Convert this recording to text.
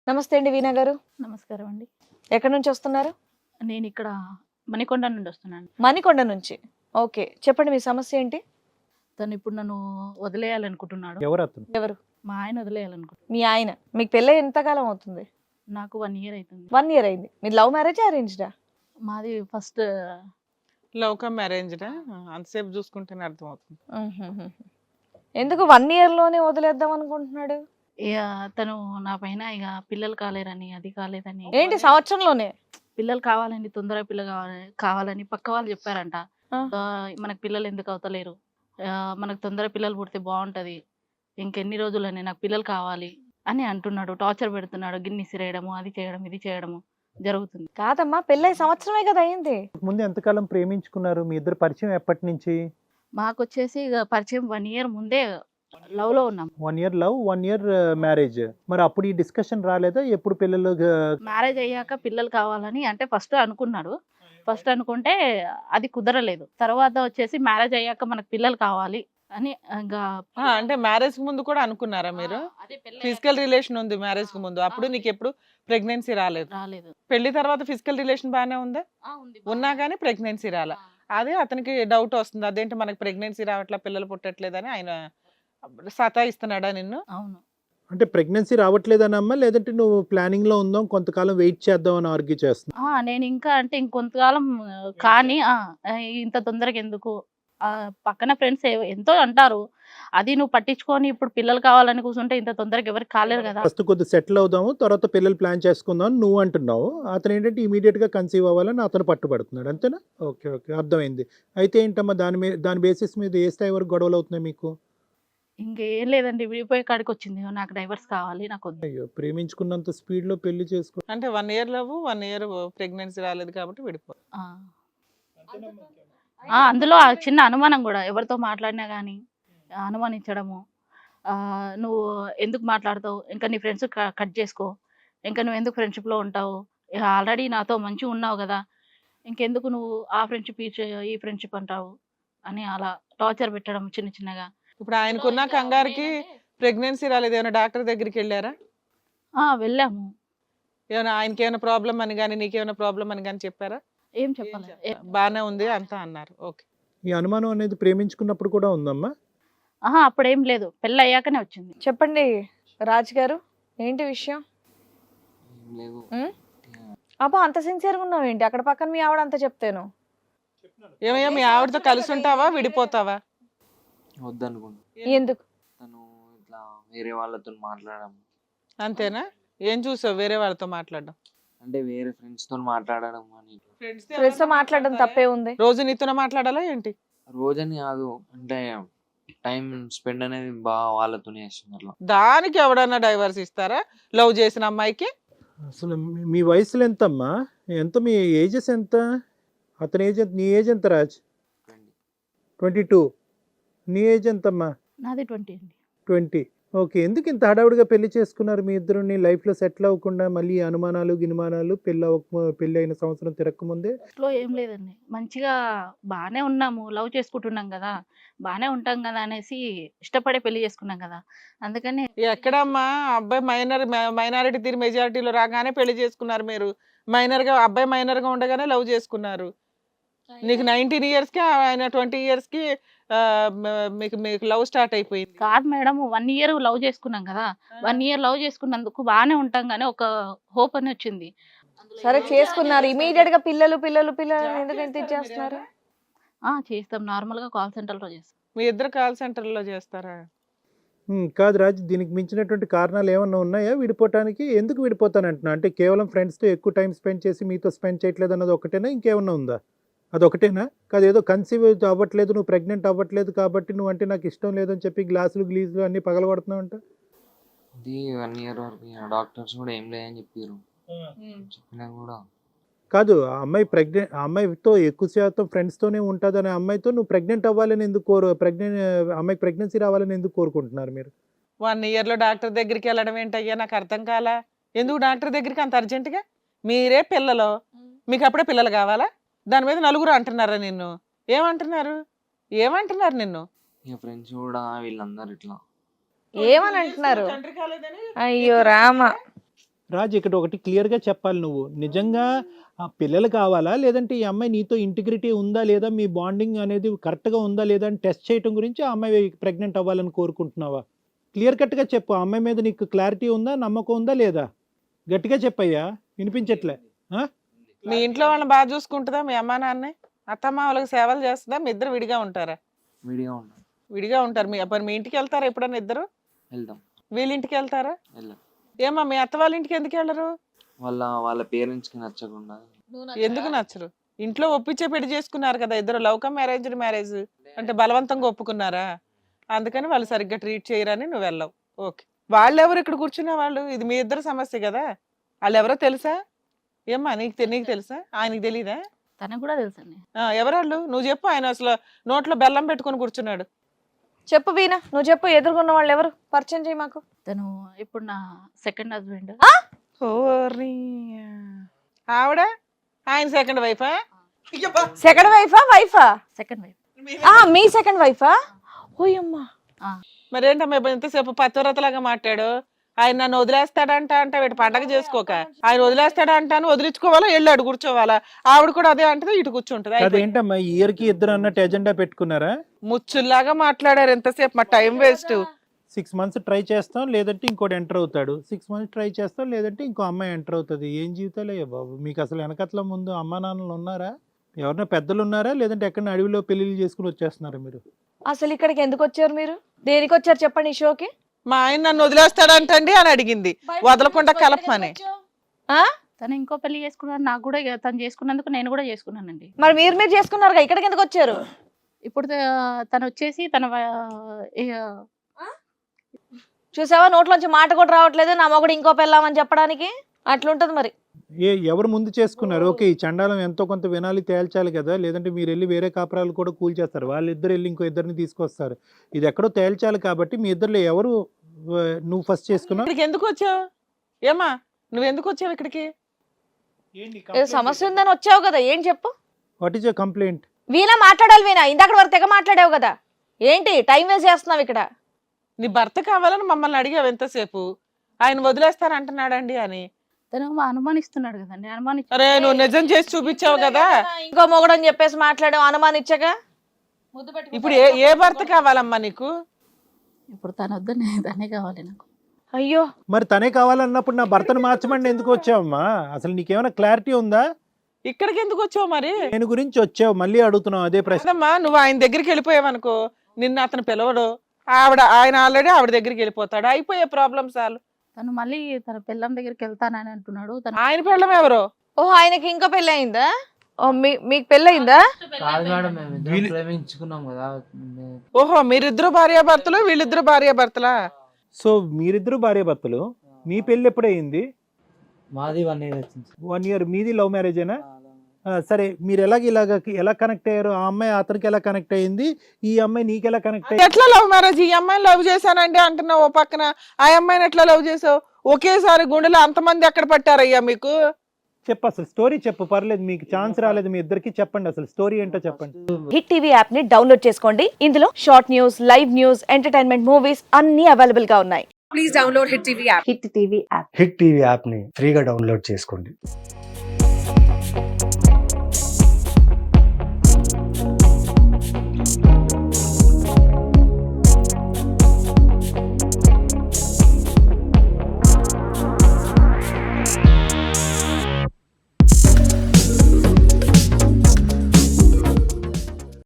నమస్తే అండి వీణా గారు. నమస్కారం అండి. ఎక్కడి నుంచి వస్తున్నారు? నేను ఇక్కడ మణికొండ నుండి వస్తున్నాను. మణికొండ నుంచి. ఓకే, చెప్పండి మీ సమస్య ఏంటి? తను ఇప్పుడు నన్ను వదిలేయాలనుకుంటున్నాడు. ఎవరతను? ఎవరు? మా ఆయన వదిలేయాలనుకుంటున్నాడు. మీ ఆయన. మీకు పెళ్ళై ఎంతకాలం అవుతుంది? నాకు 1 year అవుతుంది. 1 year అయింది. మీరు లవ్ మ్యారేజా అరేంజ్డా? మాది ఫస్ట్ లవ్ కమ్ మ్యారేజ్డా? అంతసేపు చూసుకుంటేనే అర్థమవుతుంది. ఎందుకు 1 year లోనే వదిలేద్దాం అనుకుంటున్నాడు? ఇక తను నా పైన ఇక పిల్లలు కాలేరని, అది కాలేదని, ఏంటి సంవత్సరంలోనే? పిల్లలు కావాలని, తొందరగా పిల్లలు కావాలని పక్క వాళ్ళు చెప్పారంట. ఆ. మనకు పిల్లలు ఎందుకు అవుతలేరు, మనకు తొందరగా పిల్లలు పుడితే బాగుంటది, ఇంకెన్ని రోజులని నాకు పిల్లలు కావాలి అని అంటున్నాడు. టార్చర్ పెడుతున్నాడు. గిన్నె సిరేయడము, అది చేయడం, ఇది చేయడము జరుగుతుంది. కాదమ్మా, పెళ్ళై సంవత్సరమే కదా అయింది. ముందు ఎంతకాలం ప్రేమించుకున్నారు? మీ ఇద్దరు పరిచయం ఎప్పటి నుంచి? మాకు వచ్చేసి ఇక పరిచయం 1 year ముందే లవ్ లో ఉన్నాం. 1 year లవ్, 1 year మ్యారేజ్. మరి అప్పుడు ఈ డిస్కషన్ రాలేదా? ఎప్పుడు పిల్లలు మ్యారేజ్ అయ్యాక పిల్లలు కావాలని అంటే ఫస్ట్ అనుకున్నాడు. ఫస్ట్ అనుకుంటే అది కుదరలేదు. తర్వాత వచ్చేసి మ్యారేజ్ అయ్యాక మనకు పిల్లలు కావాలి అని ఇంకా అంటే మ్యారేజ్ ముందు కూడా అనుకున్నారా మీరు? ఫిజికల్ రిలేషన్ ఉంది మ్యారేజ్ కు ముందు, అప్పుడు నీకు ఎప్పుడు ప్రెగ్నెన్సీ రాలేదు. రాలేదు. పెళ్లి తర్వాత ఫిజికల్ రిలేషన్ బాగానే ఉందా? ఉన్నా గానీ ప్రెగ్నెన్సీ రాలా. అదే అతనికి డౌట్ వస్తుంది, అదేంటి మనకి ప్రెగ్నెన్సీ రావట్లా, పిల్లలు పుట్టట్లేదని ఆయన సతాయిస్తున్నాడా నిన్ను? అవును. అంటే ప్రెగ్నెన్సీ రావట్లేదనమ్మా, లేదంటే నువ్వు ప్లానింగ్ లో ఉందాం కొంతకాలం వెయిట్ చేద్దాం అని ఆర్గ్యూ చేస్తున్నా? నేను ఇంకా అంటే ఇంకొంతకాలం కానీ ఇంత తొందరగా ఎందుకు, పక్కన ఫ్రెండ్స్ ఎంతో అంటారు, అది నువ్వు పట్టించుకొని ఇప్పుడు పిల్లలు కావాలని కూర్చుంటే ఇంత తొందరగా ఎవరికి కాలేరు కదా. ఫస్ట్ కొద్దిగా సెటిల్ అవుదాము, తర్వాత పిల్లలు ప్లాన్ చేసుకుందాం అని నువ్వు అంటున్నావు. అతను ఏంటంటే ఇమీడియట్ గా కన్సీవ్ అవ్వాలని అతను పట్టుబడుతున్నాడు, అంతేనా? ఓకే ఓకే, అర్థమైంది. అయితే ఏంటమ్మా దాని బేసిస్ మీద ఏ స్థాయి వరకు గొడవలు అవుతున్నాయి మీకు? ఇంకేం లేదండి, విడిపోయే కాడికి వచ్చింది. నాకు డైవర్స్ కావాలి, నాకు వద్దు. అయ్యో, ప్రేమించుకున్నంత స్పీడ్ లో పెళ్లి చేసుకో. అంటే 1 year లవ్, 1 year ప్రెగ్నెన్సీ రాలేదు కాబట్టి విడిపో. అందులో ఆ చిన్న అనుమానం కూడా, ఎవరితో మాట్లాడినా కానీ అనుమానించడము, నువ్వు ఎందుకు మాట్లాడతావు, ఇంకా నీ ఫ్రెండ్స్ కట్ చేసుకో, ఇంకా నువ్వు ఎందుకు ఫ్రెండ్షిప్లో ఉంటావు, ఆల్రెడీ నాతో మంచిగా ఉన్నావు కదా, ఇంకెందుకు నువ్వు ఆ ఫ్రెండ్షిప్ ఈ ఫ్రెండ్షిప్ అంటావు అని అలా టార్చర్ పెట్టడం చిన్న చిన్నగా. ఇప్పుడు ఆయనకున్న కంగారికి ప్రెగ్నెన్సీ రాలేదు, ఏమైనా డాక్టర్ దగ్గరికి వెళ్ళారా? వెళ్ళాము. ఏమైనా ఆయనకి ఏమైనా ప్రాబ్లం అని కానీ నీకేమైనా ప్రాబ్లం అని కానీ చెప్పారా? ఏం చెప్పాలి, బానే ఉంది అంతా అన్నారు. ఓకే. ఈ అనుమానం అనేది ప్రేమించుకున్నప్పుడు కూడా ఉందమ్మా? అప్పుడేం లేదు, పెళ్ళి అయ్యాకనే వచ్చింది. చెప్పండి రాజ్ గారు, ఏంటి విషయం? అబ్బా, అంత సిన్సియర్గా ఉన్నావు ఏంటి? అక్కడ పక్కన మీ ఆవిడ అంత చెప్తాను. ఏమయ్యా, మీ ఆవిడతో కలిసి ఉంటావా, విడిపోతావా? వద్దనుకుంటా. ఎందుకు? తను ఇట్లా వేరే వాళ్ళతో మాట్లాడడం. అంతేనా? ఏం చూసావు వేరే వాళ్ళతో మాట్లాడడం? అంటే వేరే ఫ్రెండ్స్ తో మాట్లాడడం అని. ఫ్రెండ్స్ తో మాట్లాడడం తప్పే ఉంది. రోజు నీతోనే మాట్లాడాలా ఏంటి? రోజని కాదు, అంటే టైం స్పెండ్ అనేది బాగా వాళ్ళతోనే చేస్తుంది అట్లా. దానికి ఎవడన్నా డైవర్స్ ఇస్తారా లవ్ చేసిన అమ్మాయికి? అసలు మీ వయసులో ఎంతమ్మా? ఎంత మీ ఏజెస్ ఎంత? అతని ఏజ్ ఎంత? నీ ఏజ్ ఎంత రాజ్? 22. నీ ఏజ్ ఎంతమ్మా? నాది 20 అండి. 20. ఓకే, ఎందుకు ఇంత హడావుడిగా పెళ్లి చేసుకున్నారు మీ ఇద్దరుని? లైఫ్లో సెటిల్ అవ్వకుండా మళ్ళీ అనుమానాలు గినుమానాలు, పెళ్ళి అయిన సంవత్సరం తిరగకముందే? ఇంట్లో ఏం లేదండి, మంచిగా బాగానే ఉన్నాము, లవ్ చేసుకుంటున్నాం కదా, బాగానే ఉంటాం కదా అనేసి ఇష్టపడే పెళ్లి చేసుకున్నాం కదా, అందుకని. ఎక్కడమ్మా అబ్బాయి మైనారిటీ తీరు మెజారిటీలో రాగానే పెళ్లి చేసుకున్నారు మీరు. అబ్బాయి మైనర్ గా ఉండగానే లవ్ చేసుకున్నారు. నీకు 19 years కి, ఆయన 20 years కి మీకు లవ్ స్టార్ట్ అయిపోయింది. కాదు మేడం, 1 year లవ్ చేసుకున్నాం కదా, 1 year లవ్ చేసుకున్నందుకు బాగానే ఉంటాం కానీ ఒక హోప్ అని వచ్చింది. సరే చేసుకున్నారు, ఇమీడియట్ గా పిల్లలు పిల్లలు పిల్లలు ఎందుకంటే ఇచ్చేస్తున్నారు? చేస్తాం, నార్మల్ గా కాల్ సెంటర్ లో చేస్తాం. మీ ఇద్దరు కాల్ సెంటర్ లో చేస్తారా? కాదు రాజు, దీనికి మించినటువంటి కారణాలు ఏమన్నా ఉన్నాయా విడిపోవటానికి? ఎందుకు విడిపోతానంటున్నా అంటే కేవలం ఫ్రెండ్స్తో ఎక్కువ టైం స్పెండ్ చేసి మీతో స్పెండ్ చేయట్లేదు అన్నది ఒకటేనా, ఇంకేమన్నా ఉందా? అదొకటేనా? కాదు, ఏదో కన్సీవ్ అవ్వట్లేదు, నువ్వు ప్రెగ్నెంట్ అవ్వట్లేదు కాబట్టి నువ్వు అంటే నాకు ఇష్టం లేదని చెప్పి గ్లాసులు గ్లీజులు అన్ని పగలగొడుతున్నావు అంట. ఇది 1 year వరకు డాక్టర్స్ కూడా ఏం లేదని చెప్పారు. చెప్పినా కూడా కాదు, ఆ అమ్మాయితో ఎక్కువ శాతం ఫ్రెండ్స్తోనే ఉంటుంది అనే అమ్మాయితో నువ్వు ప్రెగ్నెంట్ అవ్వాలని ఎందుకు అమ్మాయికి ప్రెగ్నెన్సీ రావాలని ఎందుకు కోరుకుంటున్నారు మీరు? 1 year లో డాక్టర్ దగ్గరికి వెళ్ళడం ఏంటయ్యా, నాకు అర్థం కాలా. ఎందుకు డాక్టర్ దగ్గరికి అంత అర్జెంటుగా? మీరే పిల్లలు, మీకు అప్పుడే పిల్లలు కావాలా? దాని మీద నలుగురు అంటున్నారా నిన్ను? ఏమంటున్నారు నిన్ను? ఇక ఫ్రెండ్స్ కూడా వీళ్ళందరూ ఇట్లా ఏమని అంటున్నారు? అయ్యో రామ, రాజ్ ఇక్కడ ఒకటి క్లియర్గా చెప్పాలి, నువ్వు నిజంగా ఆ పిల్లలు కావాలా, లేదంటే ఈ అమ్మాయి నీతో ఇంటిగ్రిటీ ఉందా లేదా, మీ బాండింగ్ అనేది కరెక్ట్గా ఉందా లేదా అని టెస్ట్ చేయడం గురించి ఆ అమ్మాయి ప్రెగ్నెంట్ అవ్వాలని కోరుకుంటున్నావా? క్లియర్ కట్గా చెప్పు, ఆ అమ్మాయి మీద నీకు క్లారిటీ ఉందా, నమ్మకం ఉందా లేదా? గట్టిగా చెప్పయ్యా, వినిపించట్లే. మీ ఇంట్లో వాళ్ళని బాగా చూసుకుంటుందా మీ అమ్మా నాన్నే? అత్తమ్మ వాళ్ళకి సేవలు చేస్తుందా? మీ ఇద్దరు విడిగా ఉంటారా? విడిగా ఉంటాం. విడిగా ఉంటారు. మీ ఇంటికి వెళ్తారా ఎప్పుడన్నా ఇద్దరు? వెళ్దాం. వీళ్ళ ఇంటికి వెళ్తారా? వెళ్ళాం. ఏమా మీ అత్త వాళ్ళ ఇంటికి ఎందుకు వెళ్ళరు? వాళ్ళ పేరెంట్స్ కి నచ్చకుండా. ఎందుకు నచ్చరు? ఇంట్లో ఒప్పించే పెళ్లి చేసుకున్నారు కదా ఇద్దరు, లవ్ కమ్ మ్యారేజ్ అంటే బలవంతంగా ఒప్పుకున్నారా? అందుకని వాళ్ళు సరిగ్గా ట్రీట్ చేయరని నువ్వు వెళ్ళవు. ఓకే, వాళ్ళు ఎవరు ఇక్కడ కూర్చున్న వాళ్ళు? ఇది మీ ఇద్దరు సమస్య కదా. వాళ్ళు ఎవరో తెలుసా? ఏమ్మా నీకు తెలుసా? ఆయనకి తెలీదా? తనకు కూడా తెలుసండి. ఎవరాళ్ళు? నువ్వు చెప్పు. ఆయన అసలు నోట్లో బెల్లం పెట్టుకొని కూర్చున్నాడు. చెప్పు వీణా, నువ్వు చెప్పు, ఎదుర్కొన్న వాళ్ళు ఎవరు, పరిచయం చేయి మాకు. తను ఇప్పుడు నా సెకండ్ హస్బెండ్. ఆవిడ ఆయన సెకండ్ వైఫా? సెకండ్ వైఫా? Second wife. మీ సెకండ్ వైఫా? ఓయమ్మా. మరేంటమ్మా ఎంతసేపు పతివ్రతలాగా మాట్లాడు? ఆయన నన్ను వదిలేస్తాడంట అంటే వీటి పండగ చేసుకోక, ఆయన వదిలేస్తాడంట అని వదిలించుకోవాలా, వెళ్ళాడు కూర్చోవాలా? ఆవిడ కూడా అదే అంటే ఇటు కూర్చుంటది. అదేంటమ్మా ఇయర్ కి ఇద్దరు అన్నట్టు ఎజెండా పెట్టుకున్నారా? ముచ్చుల్లాగా మాట్లాడారు ఎంతసేపు, మా టైం వేస్ట్. 6 months ట్రై చేస్తాం, లేదంటే ఇంకోటి ఎంటర్ అవుతాడు. 6 months ట్రై చేస్తాం, లేదంటే ఇంకో అమ్మాయి ఎంటర్ అవుతుంది. ఏం జీవితాలే బాబు మీకు. అసలు వెనకట్ల ముందు అమ్మా నాన్నలు ఉన్నారా? ఎవరైనా పెద్దలు ఉన్నారా? లేదంటే ఎక్కడ అడవిలో పెళ్లిళ్ళు చేసుకుని వచ్చేస్తున్నారా మీరు? అసలు ఇక్కడికి ఎందుకు వచ్చారు మీరు? దేనికి వచ్చారు చెప్పండి ఈ షోకి? మా ఆయన నన్ను వదిలేస్తాడంటండి అని అడిగింది, వదలకుండా కలపమని. తను ఇంకో పెళ్లి చేసుకున్నాను, నాకు కూడా తను చేసుకున్నందుకు నేను కూడా చేసుకున్నానండి. మరి మీరు చేసుకున్నారు, ఇక్కడికి ఎందుకు వచ్చారు? ఇప్పుడు తను వచ్చేసి చూసావా, నోట్లోంచి మాట కూడా రావట్లేదు, నా మొగుడు ఇంకో పెళ్ళామని చెప్పడానికి. అట్లుంటది మరి. ఎవరు ముందు చేసుకున్నారు? ఓకే, ఈ చండాలం ఎంతో కొంత వినాలి, తేల్చాలి కదా. లేదంటే మీరు వెళ్ళి వేరే కాపురాలు కూడా కూల్చేస్తారు, వాళ్ళిద్దరు వెళ్ళి ఇంకో ఇద్దరిని తీసుకొస్తారు. ఇది ఎక్కడో తేల్చాలి కాబట్టి మీ ఇద్దరులో ఎవరు నువ్వు ఫస్ట్ చేసుకున్నావు? ఇక్కడికి ఎందుకు వచ్చావు? ఏమా నువ్వు ఎందుకు వచ్చావు ఇక్కడికి? సమస్య ఉందని వచ్చావు కదా, ఏం చెప్పు. What is your complaint? Veena మాట్లాడాలి. వీణా ఇందాక వరకు తెగ మాట్లాడావు కదా, ఏంటి టైం వేస్ట్ చేస్తున్నావు ఇక్కడ? నీ భర్త కావాలని మమ్మల్ని అడిగావు ఎంతసేపు, ఆయన వదిలేస్తానంటున్నాడండి అని. తను అనుమానిస్తున్నాడు కదండి. అరే నువ్వు నిజం చేసి చూపించావు కదా. ఇంకో మొగుడు అని చెప్పేసి మాట్లాడావు అనుమానిచ్చగా. ఇప్పుడు ఏ భర్త కావాలమ్మా నీకు? ఇప్పుడు తను వద్దని తనే కావాలి నాకు. అయ్యో, మరి తనే కావాలన్నప్పుడు నా భర్తను మార్చమండి ఎందుకు వచ్చావమ్మా? అసలు నీకేమైనా క్లారిటీ ఉందా? ఇక్కడికి ఎందుకు వచ్చావు మరి? నేను గురించి వచ్చావు, మళ్ళీ అడుగుతున్నావు అదే ప్రశ్న. అమ్మా నువ్వు ఆయన దగ్గరికి వెళ్ళిపోయావు అనుకో, నిన్ను అతను పిలవడు, ఆయన ఆల్రెడీ ఆవిడ దగ్గరికి వెళ్ళిపోతాడు, అయిపోయే ప్రాబ్లమ్ చాలు. తను మళ్ళీ తన పిల్లం దగ్గరికి వెళ్తానని అంటున్నాడు. ఆయన పిల్లం ఎవరు? ఓహో, ఆయనకి ఇంకా పెళ్ళి అయిందా? మీకు పెళ్ళి అయిందా? ప్రేమించుకున్నాం కదా. ఓహో, మీరిద్దరు భార్యాభర్తలు, వీళ్ళిద్దరు భార్యాభర్తలా? సో మీరిద్దరు భార్యాభర్తలు, మీ పెళ్ళి ఎప్పుడయింది? మాది 1 year వచ్చింది. 1 year. మీది లవ్ మ్యారేజేనా? సరే, మీరు ఎలా కనెక్ట్ అయ్యారు? ఆ అమ్మాయి అతనికి ఎలా కనెక్ట్ అయ్యింది, ఈ అమ్మాయి నీకు ఎలా కనెక్ట్ అయ్యింది? ఎట్లా లవ్ మ్యారేజ్? ఈ అమ్మాయిని లవ్ చేశానండి అంటున్నావు ఓ పక్కన, ఆ అమ్మాయిని ఎట్లా లవ్ చేసావు? ఒకేసారి గుండెలో అంతమంది ఎక్కడ పట్టారయ్యా మీకు? చెప్పు, అసలు స్టోరీ చెప్పు, పర్లేదు. మీకు ఛాన్స్ రాలేదు, మీ ఇద్దరికి చెప్పండి, అసలు స్టోరీ ఏంటో చెప్పండి. హిట్ టీవీ యాప్ ని డౌన్లోడ్ చేసుకోండి. ఇందులో short news, live news, entertainment movies అన్ని అవైలబుల్ గా ఉన్నాయి. Please download hit TV app. Hit TV యాప్ని ఫ్రీగా డౌన్లోడ్ చేసుకోండి.